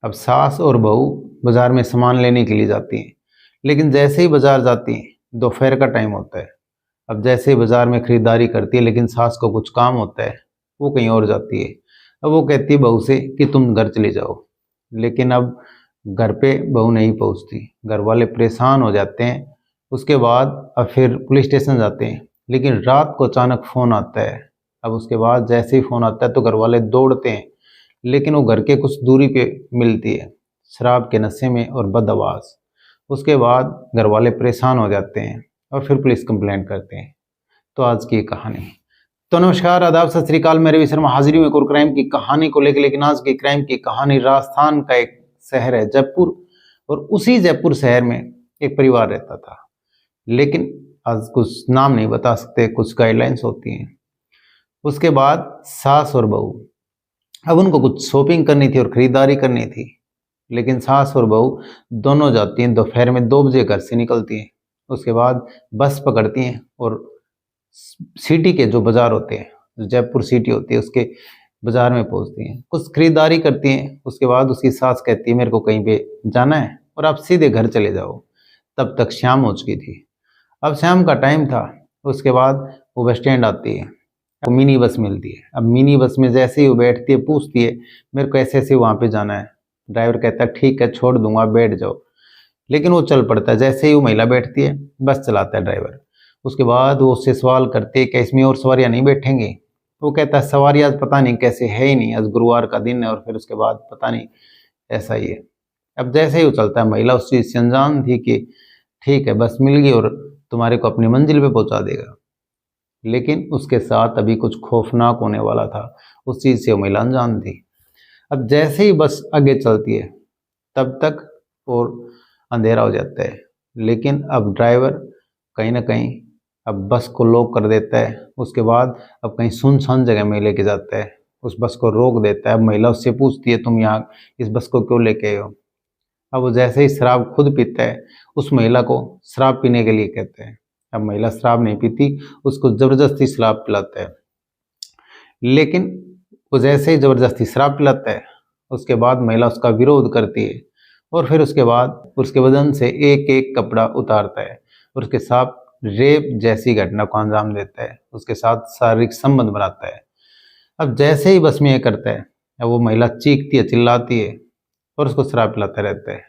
अब सास और बहू बाजार में सामान लेने के लिए जाती हैं, लेकिन जैसे ही बाजार जाती हैं दोपहर का टाइम होता है। अब जैसे ही बाजार में खरीदारी करती है, लेकिन सास को कुछ काम होता है, वो कहीं और जाती है। अब वो कहती है बहू से कि तुम घर चली जाओ, लेकिन अब घर पे बहू नहीं पहुंचती, घर वाले परेशान हो जाते हैं। उसके बाद अब फिर पुलिस स्टेशन जाते हैं, लेकिन रात को अचानक फ़ोन आता है। अब उसके बाद जैसे ही फ़ोन आता है तो घर वाले दौड़ते हैं, लेकिन वो घर के कुछ दूरी पे मिलती है, शराब के नशे में और बदहवास। उसके बाद घर वाले परेशान हो जाते हैं और फिर पुलिस कंप्लेंट करते हैं। तो आज की कहानी। तो नमस्कार, आदाब, सत श्री अकाल। मैं रवि शर्मा हाजिर हूँ एक और क्राइम की कहानी को लेकर। लेकिन आज की क्राइम की कहानी राजस्थान का एक शहर है जयपुर, और उसी जयपुर शहर में एक परिवार रहता था। लेकिन आज कुछ नाम नहीं बता सकते, कुछ गाइडलाइंस होती हैं। उसके बाद सास और बहू, अब उनको कुछ शॉपिंग करनी थी और खरीदारी करनी थी। लेकिन सास और बहू दोनों जाती हैं, दोपहर में 2 बजे घर से निकलती हैं। उसके बाद बस पकड़ती हैं और सिटी के जो बाजार होते हैं, जो जयपुर सिटी होती है, उसके बाजार में पहुंचती हैं, कुछ खरीदारी करती हैं। उसके बाद उसकी सास कहती है मेरे को कहीं पे जाना है और आप सीधे घर चले जाओ। तब तक शाम हो चुकी थी, अब शाम का टाइम था। उसके बाद वो बस स्टैंड आती है, अब मिनी बस मिलती है। अब मिनी बस में जैसे ही वो बैठती है, पूछती है मेरे को ऐसे ऐसे वहाँ पे जाना है। ड्राइवर कहता है ठीक है, छोड़ दूंगा, बैठ जाओ। लेकिन वो चल पड़ता है। जैसे ही वो महिला बैठती है, बस चलाता है ड्राइवर। उसके बाद वो उससे सवाल करते हैं कि इसमें और सवारियां नहीं बैठेंगी। वो कहता है सवारी आज पता नहीं कैसे है ही नहीं, आज गुरुवार का दिन है और फिर उसके बाद पता नहीं, ऐसा ही है। अब जैसे ही वो चलता है, महिला उस चीज से अनजान थी कि ठीक है बस मिल गई और तुम्हारे को अपनी मंजिल पे पहुंचा देगा। लेकिन उसके साथ अभी कुछ खौफनाक होने वाला था, उस चीज से वो महिला अनजान थी। अब जैसे ही बस आगे चलती है, तब तक और अंधेरा हो जाता है। लेकिन अब ड्राइवर कहीं ना कहीं अब बस को लॉक कर देता है। उसके बाद अब कहीं सुनसान जगह में लेके जाता है, उस बस को रोक देता है। अब महिला उससे पूछती है तुम यहाँ इस बस को क्यों लेके आए हो। अब वो जैसे ही शराब खुद पीता है, उस महिला को शराब पीने के लिए कहते हैं। अब महिला शराब नहीं पीती, उसको जबरदस्ती शराब पिलाता है। लेकिन वो जैसे ही जबरदस्ती शराब पिलाता है, उसके बाद महिला उसका विरोध करती है और फिर उसके बाद उसके बदन से एक एक कपड़ा उतारता है और उसके साथ रेप जैसी घटना को अंजाम देता है, उसके साथ शारीरिक संबंध बनाता है। अब जैसे ही बस में ये करता है, अब वो महिला चीखती है, चिल्लाती है और उसको शराब पिलाता रहता है।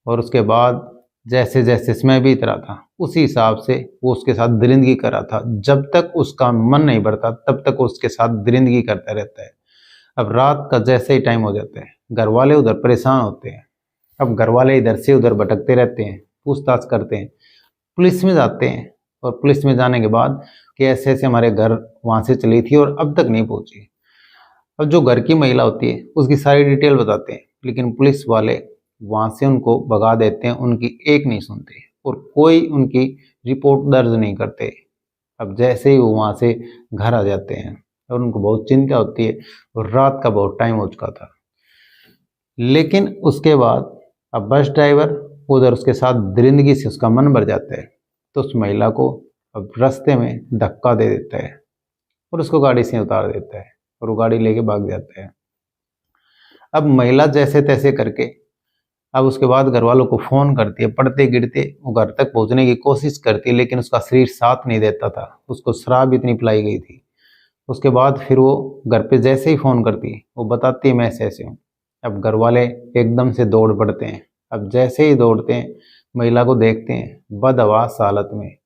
और उसके बाद जैसे जैसे समय बीत रहा था, उसी हिसाब से वो उसके साथ दरिंदगी कर रहा था। जब तक उसका मन नहीं भरता तब तक वो उसके साथ दरिंदगी करता रहता है। अब रात का जैसे ही टाइम हो जाता है, घर वाले उधर परेशान होते हैं। अब घर वाले इधर से उधर भटकते रहते हैं, पूछताछ करते हैं, पुलिस में जाते हैं। और पुलिस में जाने के बाद कि ऐसे ऐसे हमारे घर वहाँ से चली थी और अब तक नहीं पहुंची। अब जो घर की महिला होती है उसकी सारी डिटेल बताते हैं, लेकिन पुलिस वाले वहाँ से उनको भगा देते हैं, उनकी एक नहीं सुनते और कोई उनकी रिपोर्ट दर्ज नहीं करते। अब जैसे ही वो वहाँ से घर आ जाते हैं और उनको बहुत चिंता होती है और रात का बहुत टाइम हो चुका था। लेकिन उसके बाद अब बस ड्राइवर उधर उसके साथ दरिंदगी से उसका मन भर जाता है, तो उस महिला को अब रास्ते में धक्का दे देता है और उसको गाड़ी से उतार देता है और वो गाड़ी लेके भाग जाता है। अब महिला जैसे तैसे करके अब उसके बाद घर वालों को फोन करती है, पड़ते गिरते वो घर तक पहुंचने की कोशिश करती है, लेकिन उसका शरीर साथ नहीं देता था, उसको शराब इतनी पिलाई गई थी। उसके बाद फिर वो घर पे जैसे ही फोन करती है, वो बताती है मैं ऐसे ऐसे हूँ। अब घर वाले एकदम से दौड़ पड़ते हैं। अब जैसे ही दौड़ते हैं, महिला को देखते हैं बदहवास हालत में,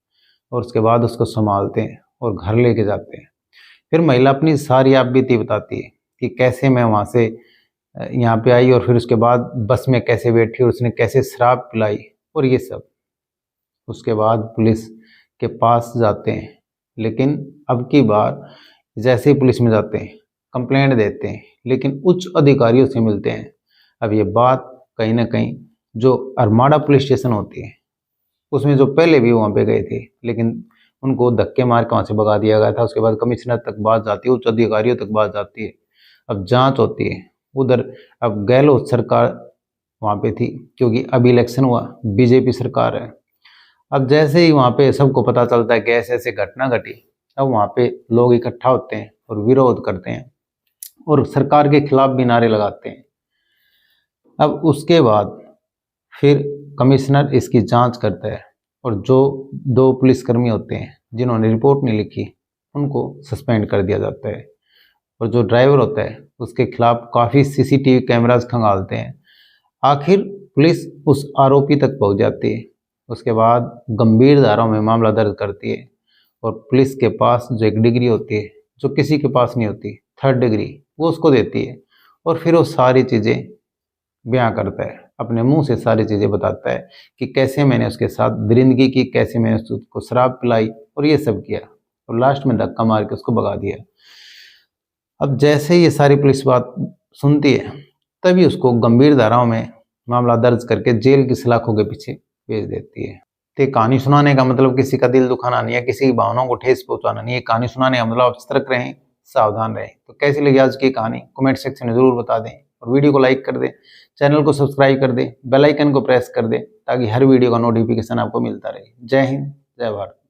और उसके बाद उसको संभालते हैं और घर लेके जाते हैं। फिर महिला अपनी सारी आप बीती बताती है कि कैसे मैं वहाँ से यहाँ पे आई और फिर उसके बाद बस में कैसे बैठी और उसने कैसे शराब पिलाई और ये सब। उसके बाद पुलिस के पास जाते हैं, लेकिन अब की बार जैसे ही पुलिस में जाते हैं, कंप्लेंट देते हैं, लेकिन उच्च अधिकारियों से मिलते हैं। अब ये बात कहीं ना कहीं जो अरमाड़ा पुलिस स्टेशन होती है, उसमें जो पहले भी वहाँ पे गए थे, लेकिन उनको धक्के मार के वहाँ से भगा दिया गया था। उसके बाद कमिश्नर तक बात जाती है, उच्च अधिकारियों तक बात जाती है। अब जांच होती है उधर। अब गहलोत सरकार वहाँ पे थी, क्योंकि अभी इलेक्शन हुआ, बीजेपी सरकार है। अब जैसे ही वहाँ पे सबको पता चलता है कि ऐसे ऐसे घटना घटी, अब वहाँ पे लोग इकट्ठा होते हैं और विरोध करते हैं और सरकार के खिलाफ भी नारे लगाते हैं। अब उसके बाद फिर कमिश्नर इसकी जांच करता है और जो 2 पुलिसकर्मी होते हैं जिन्होंने रिपोर्ट नहीं लिखी उनको सस्पेंड कर दिया जाता है, और जो ड्राइवर होता है उसके खिलाफ काफ़ी सीसीटीवी कैमरास खंगालते हैं। आखिर पुलिस उस आरोपी तक पहुंच जाती है। उसके बाद गंभीर धाराओं में मामला दर्ज करती है और पुलिस के पास जो एक डिग्री होती है जो किसी के पास नहीं होती, 3rd डिग्री, वो उसको देती है और फिर वो सारी चीज़ें बयां करता है, अपने मुंह से सारी चीज़ें बताता है कि कैसे मैंने उसके साथ दरिंदगी की, कैसे मैंने उसको शराब पिलाई और ये सब किया, और लास्ट में धक्का मार के उसको भगा दिया। अब जैसे ये सारी पुलिस बात सुनती है तभी उसको गंभीर धाराओं में मामला दर्ज करके जेल की सलाखों के पीछे भेज देती है। तो कहानी सुनाने का मतलब किसी का दिल दुखाना नहीं है, किसी की भावनाओं को ठेस पहुंचाना नहीं है। कहानी सुनाने का मतलब आप सतर्क रहें, सावधान रहें। तो कैसी लगी आज की कहानी कमेंट सेक्शन में जरूर बता दें, और वीडियो को लाइक कर दें, चैनल को सब्सक्राइब कर दें, बेल आइकन को प्रेस कर दें ताकि हर वीडियो का नोटिफिकेशन आपको मिलता रहे। जय हिंद, जय भारत।